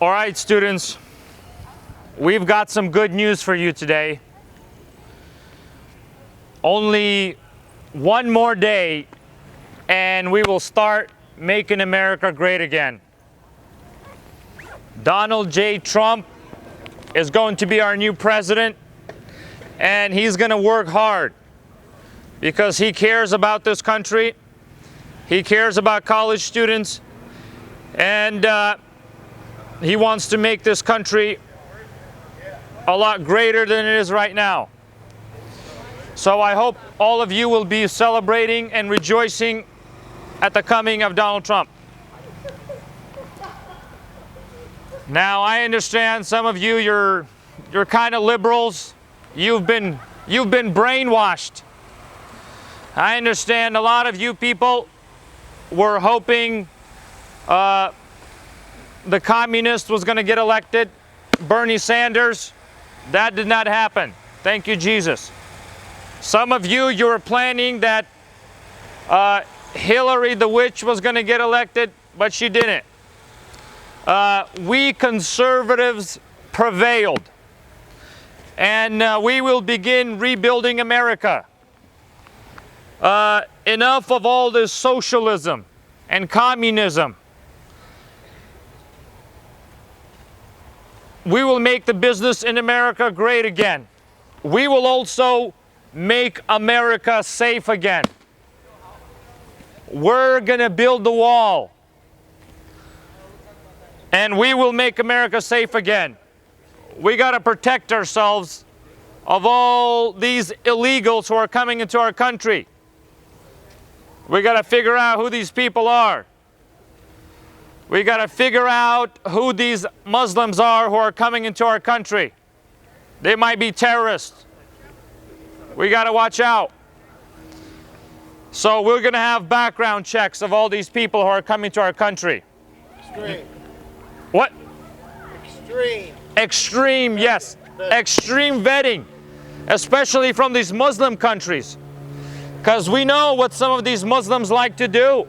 All right, students, we've got some good news for you today. Only one more day and we will start making America great again. Donald J. Trump is going to be our new president, and he's going to work hard because he cares about this country. He cares about college students, and he wants to make this country a lot greater than it is right now. So I hope all of you will be celebrating and rejoicing at the coming of Donald Trump. Now, I understand some of you, you're kind of liberals. You've been brainwashed. I understand a lot of you people were hoping the communist was going to get elected, Bernie Sanders. That did not happen. Thank you, Jesus. Some of you were planning that Hillary the witch was going to get elected, but she didn't. We conservatives prevailed, and we will begin rebuilding America. Enough of all this socialism and communism. We will make the business in America great again. We will also make America safe again. We're going to build the wall. And we will make America safe again. We got to protect ourselves of all these illegals who are coming into our country. We got to figure out who these people are. We got to figure out who these Muslims are who are coming into our country. They might be terrorists. We got to watch out. So we're going to have background checks of all these people who are coming to our country. Extreme. What? Extreme. Extreme, yes. Extreme vetting, especially from these Muslim countries. Because we know what some of these Muslims like to do.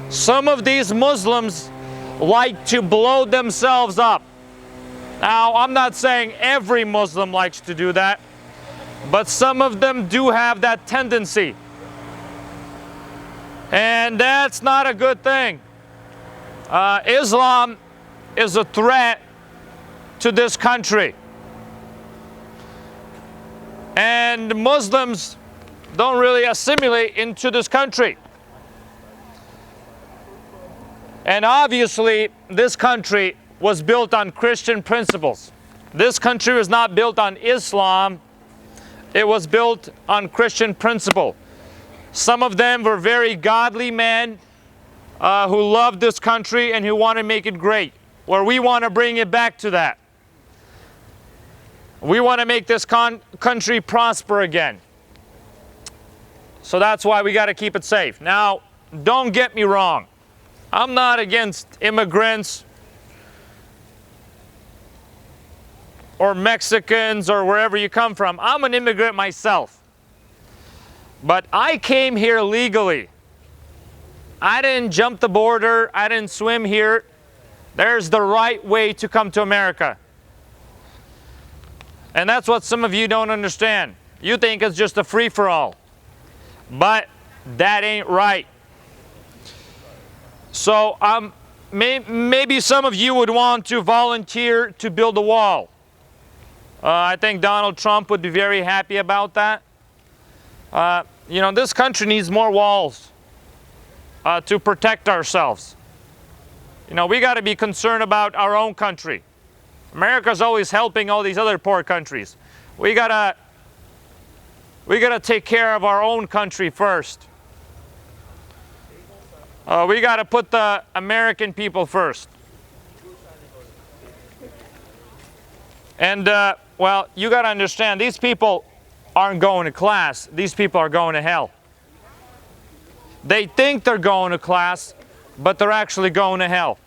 Some of these Muslims like to blow themselves up. Now, I'm not saying every Muslim likes to do that, but some of them do have that tendency. And that's not a good thing. Islam is a threat to this country. And Muslims don't really assimilate into this country. And obviously, this country was built on Christian principles. This country was not built on Islam. It was built on Christian principle. Some of them were very godly men who loved this country and who want to make it great. Where we want to bring it back to that. We want to make this country prosper again. So that's why we got to keep it safe. Now, don't get me wrong. I'm not against immigrants or Mexicans or wherever you come from. I'm an immigrant myself. But I came here legally. I didn't jump the border. I didn't swim here. There's the right way to come to America. And that's what some of you don't understand. You think it's just a free-for-all. But that ain't right. So maybe some of you would want to volunteer to build a wall. I think Donald Trump would be very happy about that. You know, this country needs more walls to protect ourselves. You know, we got to be concerned about our own country. America's always helping all these other poor countries. We gotta take care of our own country first. We got to put the American people first. And, well, you got to understand, these people aren't going to class. These people are going to hell. They think they're going to class, but they're actually going to hell.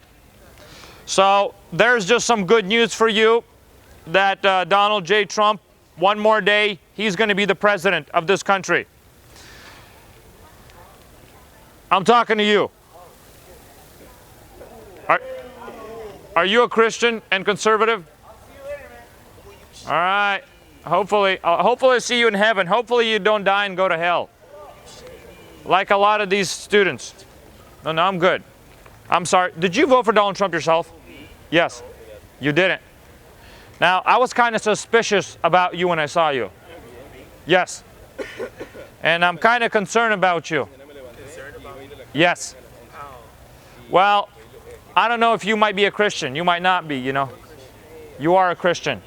So there's just some good news for you that Donald J. Trump, one more day, he's going to be the president of this country. I'm talking to you. Are you a Christian and conservative? All right. Hopefully I see you in heaven. Hopefully you don't die and go to hell. Like a lot of these students. No, I'm good. I'm sorry. Did you vote for Donald Trump yourself? Yes. You didn't. Now, I was kind of suspicious about you when I saw you. Yes. And I'm kind of concerned about you. Yes. Well, I don't know if you might be a Christian. You might not be, you know. You are a Christian.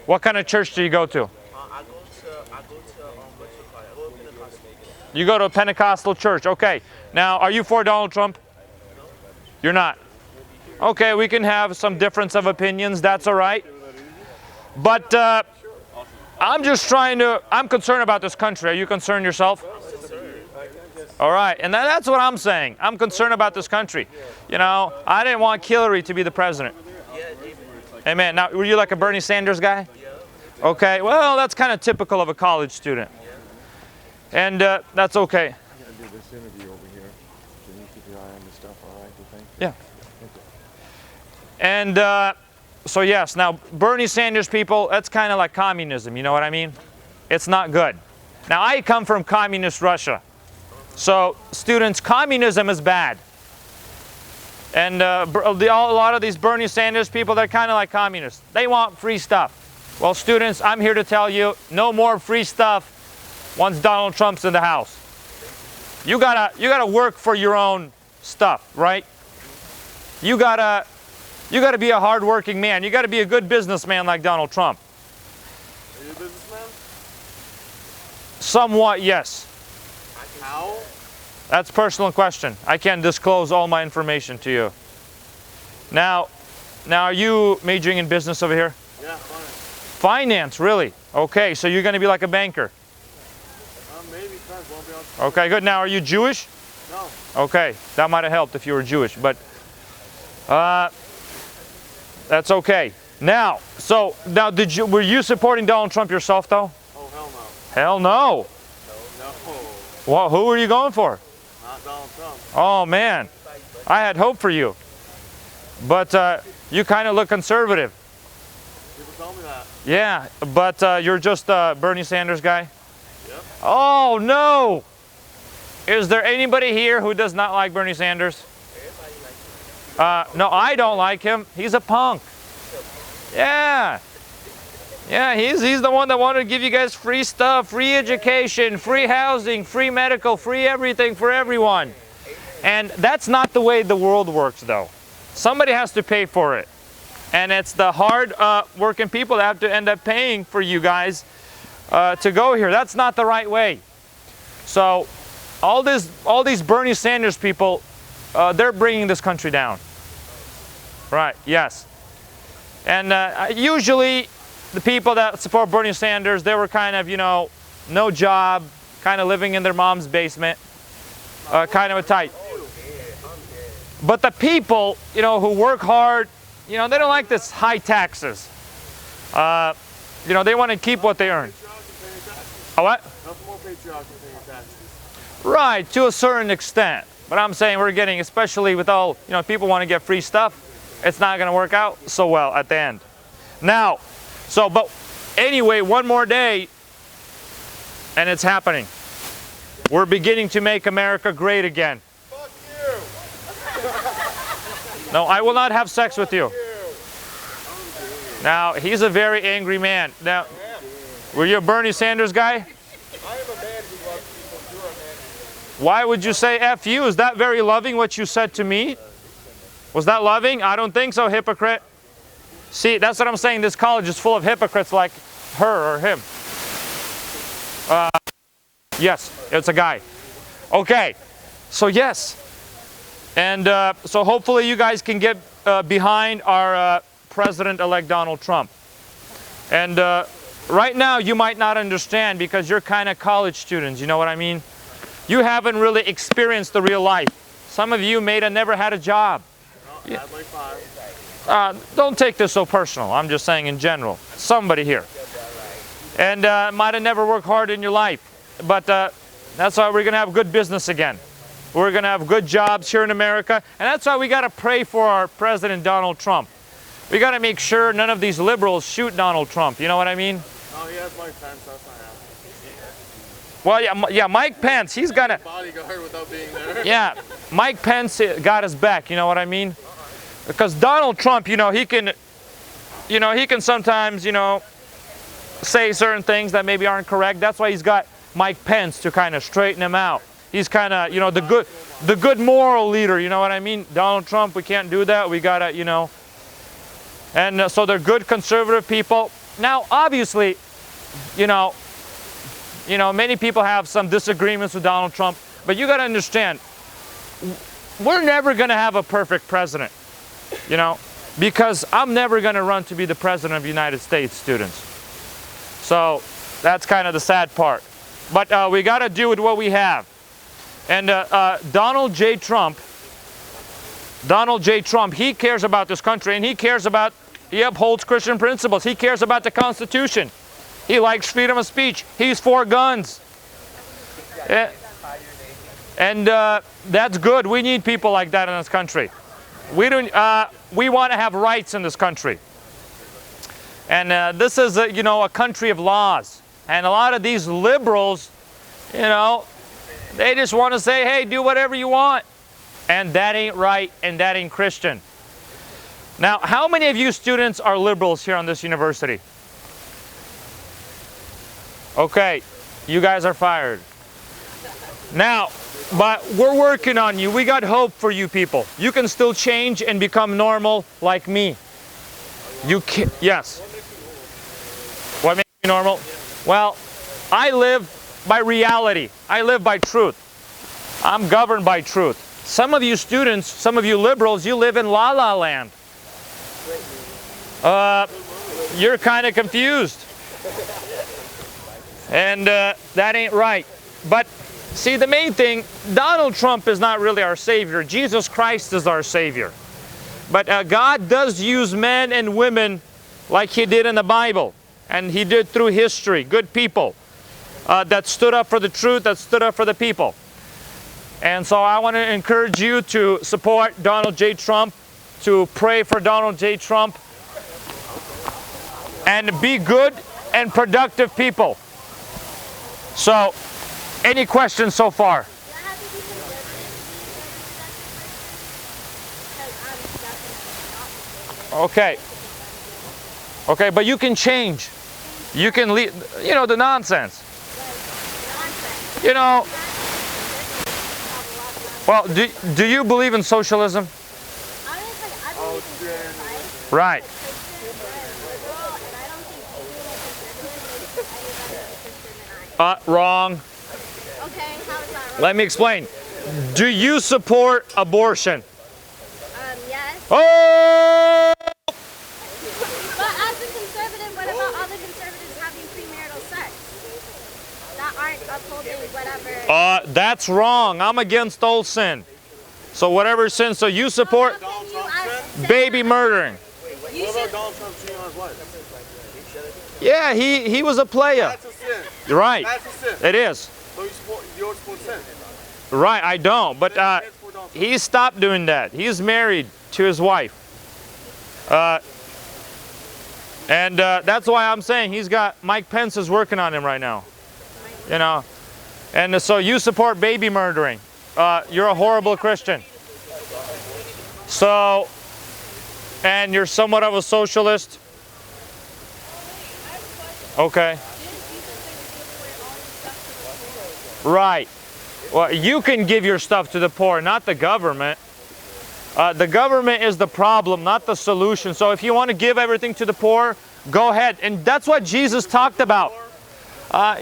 What kind of church do you go to? You go to a Pentecostal church. Okay. Now, are you for Donald Trump? You're not. Okay, we can have some difference of opinions. That's all right. But I'm concerned about this country. Are you concerned yourself? All right, and that's what I'm saying. I'm concerned about this country. You know, I didn't want Hillary to be the president. Amen. Now, were you like a Bernie Sanders guy? Okay, well, that's kind of typical of a college student. And that's okay. I'm going to do this interview over here. Can you keep your eye on the stuff, all right, you think? Yeah. And so yes, now Bernie Sanders people, that's kind of like communism, you know what I mean? It's not good. Now I come from communist Russia. So students, communism is bad. And a lot of these Bernie Sanders people, they're kind of like communists. They want free stuff. Well students, I'm here to tell you, no more free stuff once Donald Trump's in the house. You gotta work for your own stuff, right? You gotta be a hard-working man. You gotta be a good businessman like Donald Trump. Are you a businessman? Somewhat, yes. How? That's a personal question. I can't disclose all my information to you. Now are you majoring in business over here? Yeah, finance. Finance, really? Okay, so you're gonna be like a banker. Maybe, depends. Won't be on. Okay, good. Now, are you Jewish? No. Okay, that might have helped if you were Jewish, but that's okay. Now, were you supporting Donald Trump yourself, though? Oh, hell no. Hell no. No. Well, who were you going for? Not Donald Trump. Oh man, I had hope for you, but you kind of look conservative. People tell me that. Yeah, but you're just a Bernie Sanders guy? Yep. Oh no! Is there anybody here who does not like Bernie Sanders? No, I don't like him. He's a punk. Yeah. Yeah, he's the one that wanted to give you guys free stuff, free education, free housing, free medical, free everything for everyone. And that's not the way the world works, though. Somebody has to pay for it. And it's the hard working people that have to end up paying for you guys to go here. That's not the right way. So all these Bernie Sanders people, they're bringing this country down. Right, yes. And usually the people that support Bernie Sanders, they were kind of, you know, no job, kind of living in their mom's basement, kind of a type. But the people, you know, who work hard, you know, they don't like this high taxes. You know, they want to keep what they earn. Oh, what? Nothing more patriotic than paying taxes. Right, to a certain extent. But I'm saying we're getting, especially with all, you know, people want to get free stuff, it's not going to work out so well at the end. Now, but anyway, one more day, and it's happening. We're beginning to make America great again. Fuck you! No, I will not have sex with you. Now, he's a very angry man. Now, were you a Bernie Sanders guy? I am a man who loves people. You're a man. Why would you say F you? Is that very loving what you said to me? Was that loving? I don't think so, hypocrite. See, that's what I'm saying. This college is full of hypocrites like her or him. Yes, it's a guy. Okay, so yes. And so hopefully you guys can get behind our President-elect Donald Trump. And right now you might not understand because you're kind of college students, you know what I mean? You haven't really experienced the real life. Some of you may have never had a job. No, I had like 5. Don't take this so personal. I'm just saying in general. Somebody here. And might have never worked hard in your life. But that's why we're going to have good business again. We're going to have good jobs here in America. And that's why we got to pray for our President Donald Trump. we got to make sure none of these liberals shoot Donald Trump. You know what I mean? No, he has Mike Pence. That's not happening. Well, yeah, Mike Pence, he's got to. Bodyguard without being there. Yeah, Mike Pence got his back. You know what I mean? Because Donald Trump, he can sometimes, say certain things that maybe aren't correct. That's why he's got Mike Pence to kind of straighten him out. He's kind of, the good moral leader. You know what I mean? Donald Trump, we can't do that. We gotta, And so they're good conservative people. Now, obviously, many people have some disagreements with Donald Trump, but you got to understand, we're never going to have a perfect president, because I'm never going to run to be the president of the United States, students. So that's kind of the sad part. But we got to do with what we have. And Donald J. Trump, he cares about this country, and he upholds Christian principles. He cares about the Constitution. He likes freedom of speech. He's for guns. And that's good. We need people like that in this country. We want to have rights in this country. And this is a country of laws. And a lot of these liberals, they just want to say, hey, do whatever you want. And that ain't right, and that ain't Christian. Now, how many of you students are liberals here on this university? Okay, you guys are fired. Now, but we're working on you. We got hope for you people. You can still change and become normal like me. You can, yes. What makes me normal? Well, I live by reality. I live by truth. I'm governed by truth. Some of you students, some of you liberals, you live in La La Land. You're kind of confused. And that ain't right. But see, the main thing, Donald Trump is not really our Savior. Jesus Christ is our Savior. But God does use men and women like He did in the Bible. And He did through history. Good people that stood up for the truth, that stood up for the people. And so I want to encourage you to support Donald J. Trump, to pray for Donald J. Trump, and be good and productive people. So, any questions so far? Okay. Okay, but you can change. You can leave, the nonsense. Well, do you believe in socialism? Right. Wrong. Okay, how is that wrong? Let me explain. Do you support abortion? Yes. Oh! But as a conservative, what about other conservatives having premarital sex? That aren't upholding whatever. That's wrong. I'm against all sin. So whatever sin, so you support baby murdering. What about Donald Trump cheating on his wife? Yeah, he was a player. That's a sin. You're right. That's a sin. It is. So you don't support sin. Right, I don't. But he stopped doing that. He's married to his wife. And that's why I'm saying Mike Pence is working on him right now. And so you support baby murdering. You're a horrible Christian. So, and you're somewhat of a socialist. Okay. Right. Well, you can give your stuff to the poor, not the government. The government is the problem, not the solution. So if you want to give everything to the poor, go ahead. And that's what Jesus talked about.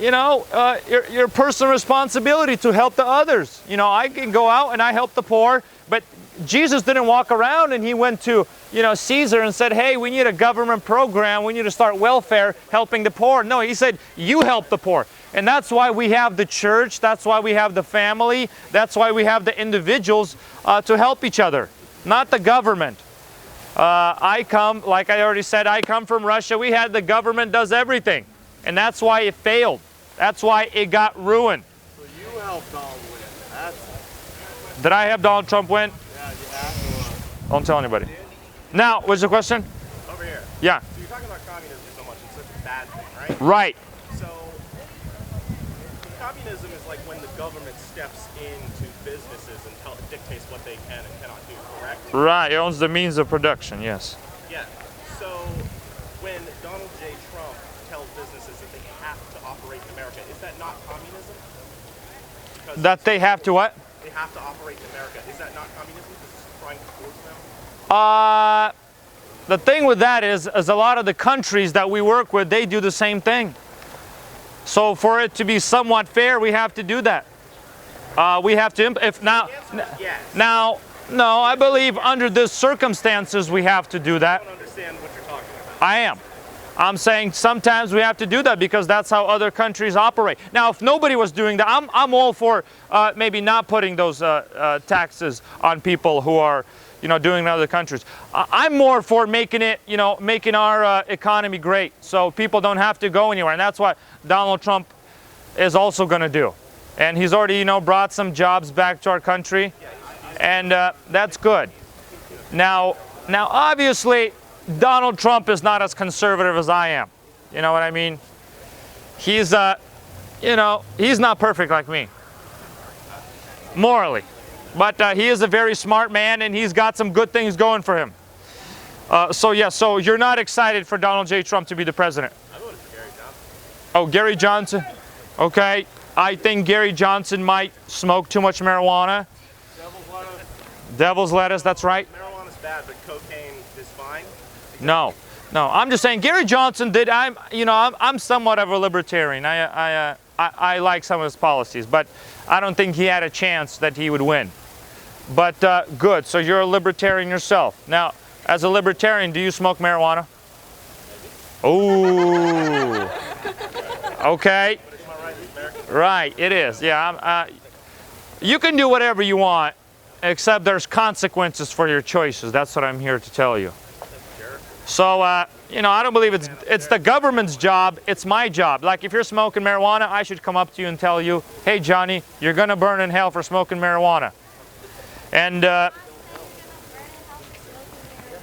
Your personal responsibility to help the others. I can go out and I help the poor, but Jesus didn't walk around and He went to, Caesar and said, hey, we need a government program. We need to start welfare, helping the poor. No, He said, you help the poor. And that's why we have the church. That's why we have the family. That's why we have the individuals to help each other, not the government. Like I already said, I come from Russia. We had the government does everything. And that's why it failed. That's why it got ruined. So you helped Donald win. Did I have Donald Trump win? Yeah, you have to. Don't tell anybody. Now, what's the question? Yeah. So you're talking about communism so much, it's such a bad thing, right? Right. So communism is like when the government steps into businesses and dictates what they can and cannot do, correct? Right. It owns the means of production. Yes. Yeah. So when Donald J. Trump tells businesses that they have to operate in America, is that not communism? Because That they have to what? they have to operate in America. Is that not communism because it's trying to force them? The thing with that is a lot of the countries that we work with, they do the same thing. So for it to be somewhat fair, we have to do that. We have to, Yes. now, no, I believe under these circumstances we have to do that. I don't understand what you're talking about. I am. I'm saying sometimes we have to do that because that's how other countries operate. Now, if nobody was doing that, I'm all for maybe not putting those taxes on people who are, doing in other countries. I'm more for making it, making our economy great so people don't have to go anywhere. And that's what Donald Trump is also going to do. And he's already, brought some jobs back to our country. And that's good. Now, obviously, Donald Trump is not as conservative as I am. You know what I mean? He's, he's not perfect like me. Morally. But he is a very smart man, and he's got some good things going for him. So you're not excited for Donald J. Trump to be the president? I voted for Gary Johnson. Oh, Gary Johnson? Okay. I think Gary Johnson might smoke too much marijuana. Devil's lettuce, that's right. Marijuana's bad, but cocaine is fine. No. I'm just saying Gary Johnson did. I'm somewhat of a libertarian. I like some of his policies, but I don't think he had a chance that he would win. But good. So you're a libertarian yourself. Now, as a libertarian, do you smoke marijuana? Oh. Okay. Right. It is. Yeah. You can do whatever you want, except there's consequences for your choices. That's what I'm here to tell you. So, I don't believe it's the government's job. It's my job. Like if you're smoking marijuana, I should come up to you and tell you, hey, Johnny, you're going to burn in hell for smoking marijuana. And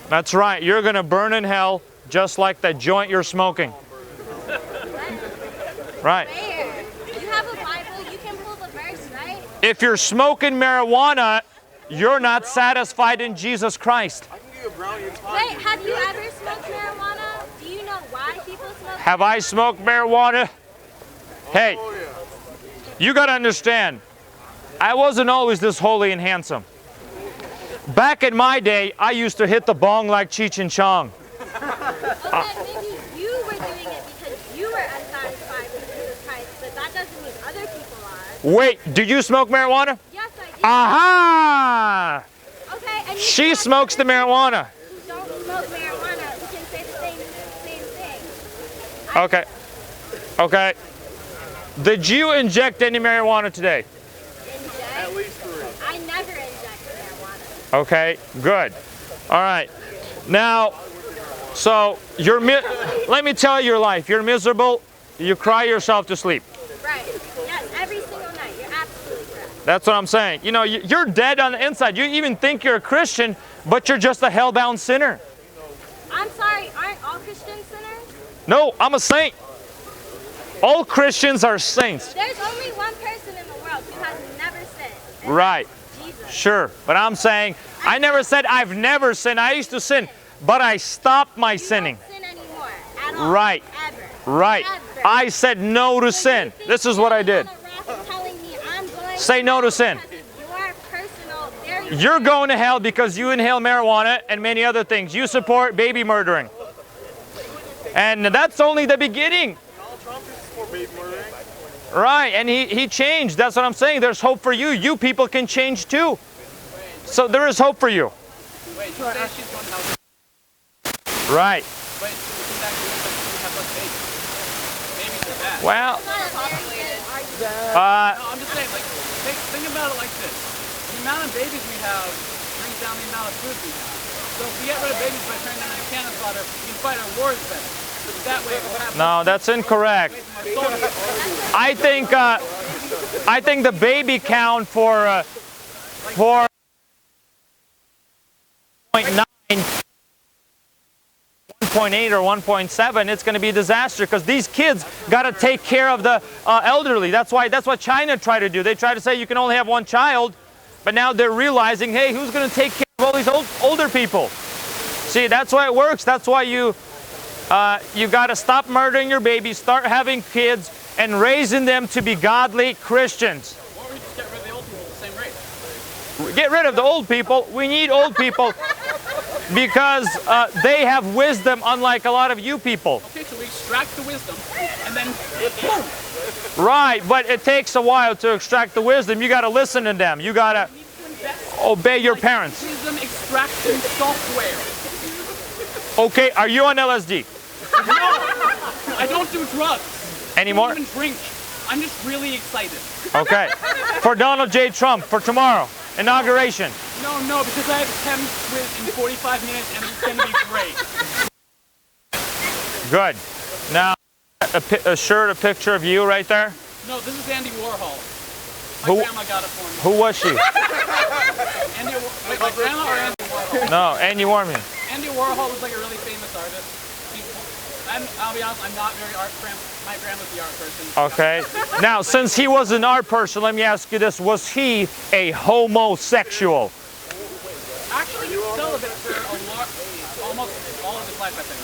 that's right. You're going to burn in hell just like the joint you're smoking. Right. Where? You have a Bible, you can pull the verse, right? If you're smoking marijuana, you're not satisfied in Jesus Christ. Wait, have you ever smoked marijuana? Do you know why people smoke? Have I smoked marijuana? Hey, you got to understand, I wasn't always this holy and handsome. Back in my day, I used to hit the bong like Cheech and Chong. Okay, maybe you were doing it because you were unsatisfied with Jesus Christ, but that doesn't mean other people are. Wait, do you smoke marijuana? Yes, I do. Aha! Okay, and you She have smokes the marijuana. who don't smoke marijuana who can say the same thing. Okay. Okay. Did you inject any marijuana today? At least 3. I never inject marijuana. Okay, good. All right. Now, so let me tell you your life. You're miserable. You cry yourself to sleep. Right. Yes, every single night. You're absolutely correct. That's what I'm saying. You're dead on the inside. You even think you're a Christian, but you're just a hell-bound sinner. I'm sorry, aren't all Christians sinners? No, I'm a saint. All Christians are saints. There's only one person in the world who has never sinned. and Right. that's Jesus. Sure. But I'm saying, I never said I've never sinned. I used to sin, but I stopped my You sinning. don't sin anymore. At all. Right. Ever. Right. Ever. I said no to So you sin. think This is what I did. you're on a raft telling me I'm going Say no to sin. because of your personal, very You're going to hell because you inhale marijuana and many other things. You support baby murdering. And that's only the beginning. Right, and he changed. That's what I'm saying. There's hope for you. You people can change too. So there is hope for you. Wait, you say she's going to help. Right. But she's actually have less babies. Maybe for that. Well, not a very good argument. No, I'm just saying, like, think about it like this. The amount of babies we have brings down the amount of food we have. So if we get rid of babies by turning them into cannon fodder, we can fight our wars better. So that way we'll have no, that's incorrect. I think the baby count for 1.9 1.8 or 1.7, it's going to be a disaster because these kids got to take care of the elderly. That's what China tried to do. They tried to say you can only have one child, but now they're realizing, hey, who's going to take care of all these older people? See, that's why it works. That's why you got to stop murdering your babies, start having kids, and raising them to be godly Christians. Or we just get rid of the old people at the same rate. Get rid of the old people. We need old people because they have wisdom, unlike a lot of you people. Okay, so we extract the wisdom, and then boom. Right, but it takes a while to extract the wisdom. You got to listen to them. You got to obey your parents. Wisdom extraction software. Okay, are you on LSD No, I don't do drugs. anymore? I don't even drink. I'm just really excited. Okay, for Donald J. Trump for tomorrow, inauguration. No, because I have a chem quiz in 45 minutes, and it's going to be great. Good. Now, a shirt, a picture of you right there. No, this is Andy Warhol. My Who- grandma got it for me. Who was she? Wait, my grandma or Andy Warhol? No, Andy Warman. Andy Warhol was like a really famous artist. I'll be honest, I'm not very art. My grandma's the art person. Okay. Now, since he was an art person, let me ask you this: was he a homosexual? Actually, he's celibate for almost all of his life, I think.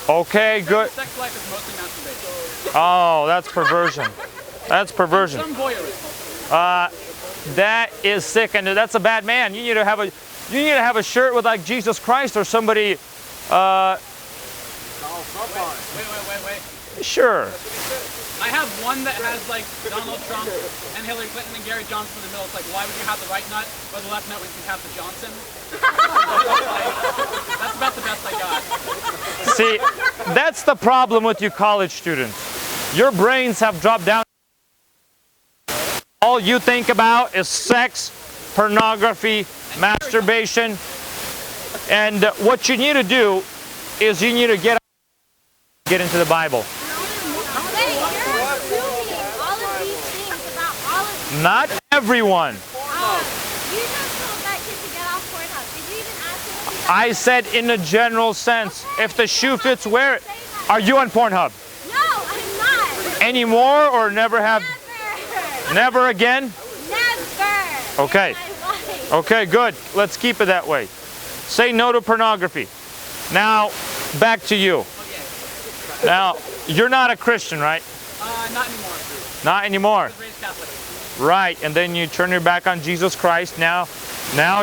Okay, good. His sex life is mostly masturbation. Oh, that's perversion. That's perversion. Some voyeurism. That is sick, and that's a bad man. You need to have a shirt with like Jesus Christ or somebody. Wait. Sure. I have one that has like Donald Trump and Hillary Clinton and Gary Johnson in the middle. It's like, why would you have the right nut or the left nut when you can have the Johnson? That's about the best I got. See, that's the problem with you college students. Your brains have dropped down. All you think about is sex, pornography, masturbation, and what you need to do is you need to get into the Bible. Wait, you're assuming all of these things about all of these. Not everyone. You just told that kid to get off Pornhub. Did you even ask him if he's I said in a general sense. If the shoe fits, wear it. Are you on Pornhub? No, I'm not. Anymore or never have? Never. Never again? Never. Okay. In my life. Okay, good. Let's keep it that way. Say no to pornography. Now, back to you. Now, you're not a Christian, right? Not anymore. Not anymore. I was raised Catholic. Right, and then you turn your back on Jesus Christ. Now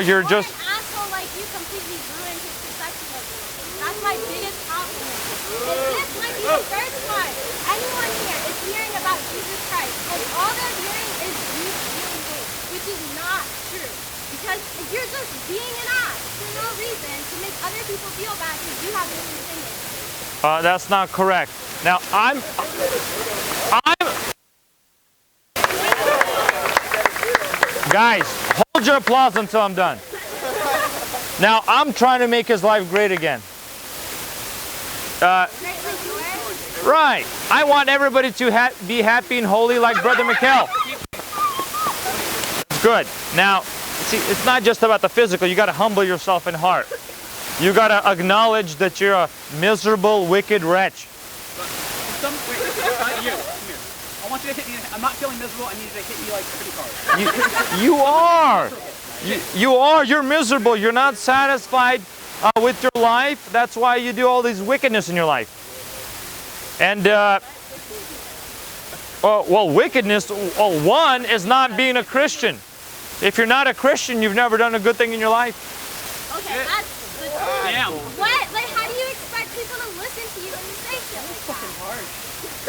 you're Or just... an asshole like you completely ruined his perception of me. That's my biggest problem. This might be the third time anyone here is hearing about Jesus Christ, and all they're hearing is you feeling things, which is not true. Because you're just being an ass for no reason to make other people feel bad because you have different opinions. that's not correct. Now, I'm... Guys, hold your applause until I'm done. Now, I'm trying to make his life great again. Great like yours. Right. I want everybody to be happy and holy like Brother Mikkel. Good. Now, see, it's not just about the physical. You got to humble yourself in heart. You got to acknowledge that you're a miserable, wicked wretch. You. Come here. I want you to hit me. I'm not feeling miserable. I need you to hit me like pretty hard. You are. You are. You're miserable. You're not satisfied with your life. That's why you do all this wickedness in your life. And, well, wickedness, one, is not being a Christian. If you're not a Christian, you've never done a good thing in your life. Okay, that's the Damn. What? Like, how do you expect people to listen to you when you say shit like that?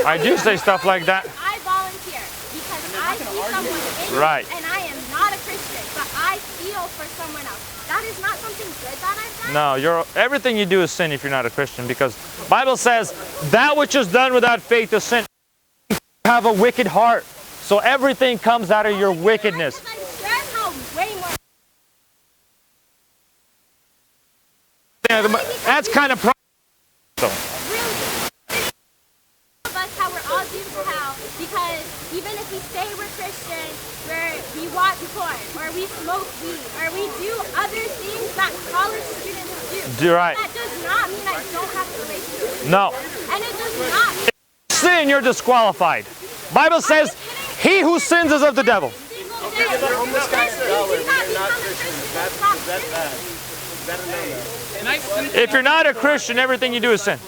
I do say stuff like that. I volunteer because I see someone in Right. and I am not a Christian, but I feel for someone else. That is not something good that I've done. No, everything you do is sin if you're not a Christian, because the Bible says that which is done without faith is sin. You have a wicked heart, so everything comes out of your wickedness. I stress how way more. That's kind of Really, of us how we're all due to hell because even if we say we're Christians, where we watch porn, or we smoke weed, or we do other things that college students do. You're right. That does not mean I don't have a relationship. No. And it does not mean Sin, you're disqualified. Bible says, he who sins is of the devil. If you're not a Christian, everything you do is sin.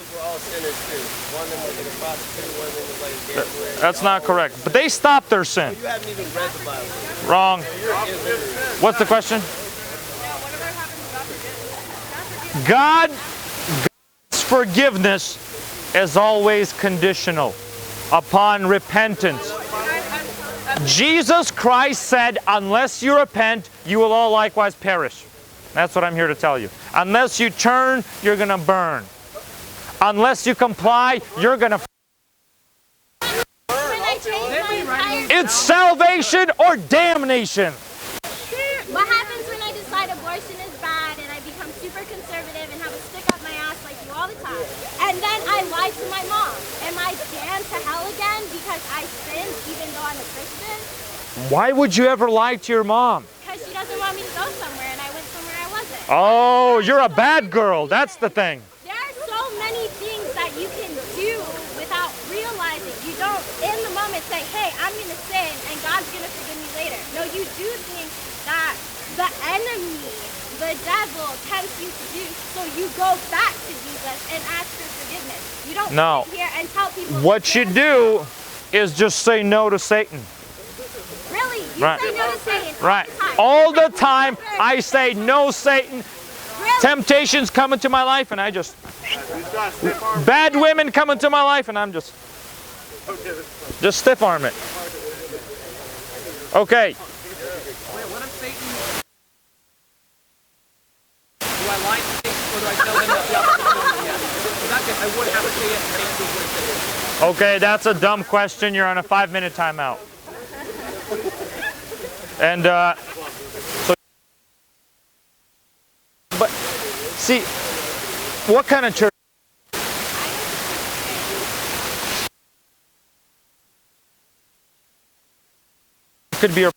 That's not correct. But they stopped their sin. You haven't even read the Bible. Wrong. What's the question? God's forgiveness is always conditional upon repentance. Jesus Christ said, unless you repent, you will all likewise perish. That's what I'm here to tell you. Unless you turn, you're going to burn. Unless you comply, you're going to... It's salvation or damnation. What happens when I decide abortion is bad and I become super conservative and have a stick up my ass like you all the time? And then I lie to my mom. Am I damned to hell again because I sinned even though I'm a Christian? Why would you ever lie to your mom? Because she doesn't want me to go somewhere and I went somewhere I wasn't. Oh, you're a bad girl. That's the thing. There are so many things that you can do without realizing. You don't, in the moment, say, hey, I'm going to sin and God's going to forgive me later. No, you do things that the enemy, the devil, tempts you to do. So you go back to Jesus and ask for forgiveness. You don't sit here and tell people. What you do is just say no to Satan. Really? You say no to Satan Right. All the time I say no, Satan. Really? Temptations come into my life and I just... Bad women come into my life and I'm just stiff arm it. Okay. Wait, what if Satan... Do I lie to Satan or do I tell him that the opposite is yes? In that case, I would have to say yes to Satan to avoid Satan. Okay, that's a dumb question. You're on a 5-minute timeout. And so, but see, what kind of church? Could be a.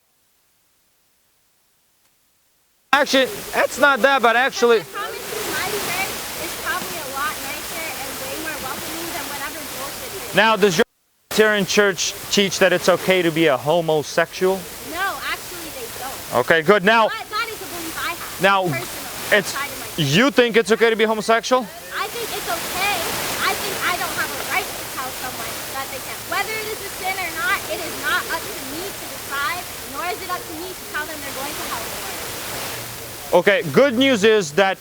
Actually, that's not that bad. Actually, I promise you, my church is probably a lot nicer and way more welcoming than whatever bullshit it is. now does your Presbyterian church teach that it's okay to be a homosexual? No, actually they don't. Okay, good. Now, That is a belief I have. now, personally, it's outside of my church. you think it's okay to be homosexual? I think it's okay. I think I don't have a right to tell someone that they can't. Whether it is a sin or not, it is not up to me to decide, nor is it up to me to tell them they're going to hell. Okay, good news is that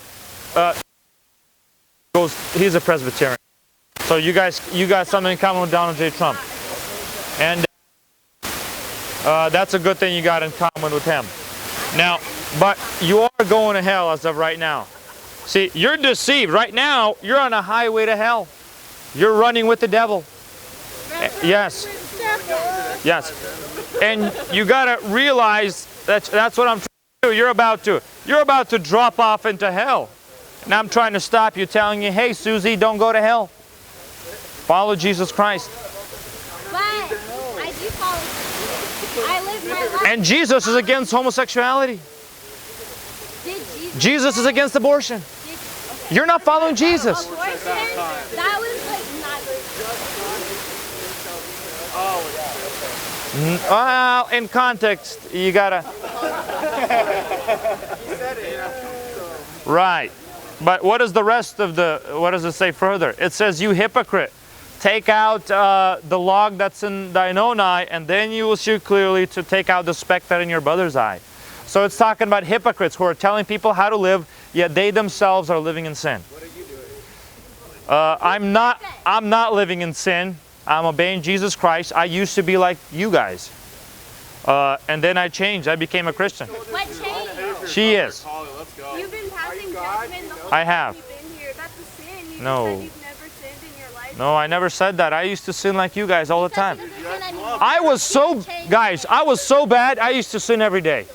he's a Presbyterian. So you got something in common with Donald J. Trump. And that's a good thing you got in common with him. Now, but you are going to hell as of right now. See, you're deceived. Right now, you're on a highway to hell. You're running with the devil. Yes. Yes. And you got to realize that's what I'm trying to do. You're about to drop off into hell. And I'm trying to stop you, telling you, hey, Susie, don't go to hell. Follow Jesus Christ. But I do follow Jesus. I live my life. And Jesus is against homosexuality. Did Jesus is against abortion. You're not following Jesus. Abortion, that was like not. Well, in context, you gotta. Right. But what is the rest of what does it say further? It says, you hypocrite, take out the log that's in thine own eye, and then you will see clearly to take out the speck that's in your brother's eye. So it's talking about hypocrites who are telling people how to live, yet they themselves are living in sin. What are you doing? I'm not living in sin. I'm obeying Jesus Christ. I used to be like you guys. And then I changed. I became a Christian. What changed? She is. You've been passing judgment the whole I have. time you've been here. That's a sin. You No. just said you've never sinned in your life. No, I never said that. I used to sin like you guys all the time. Doesn't sin anymore. I was so, guys, I was so bad, I used to sin every day.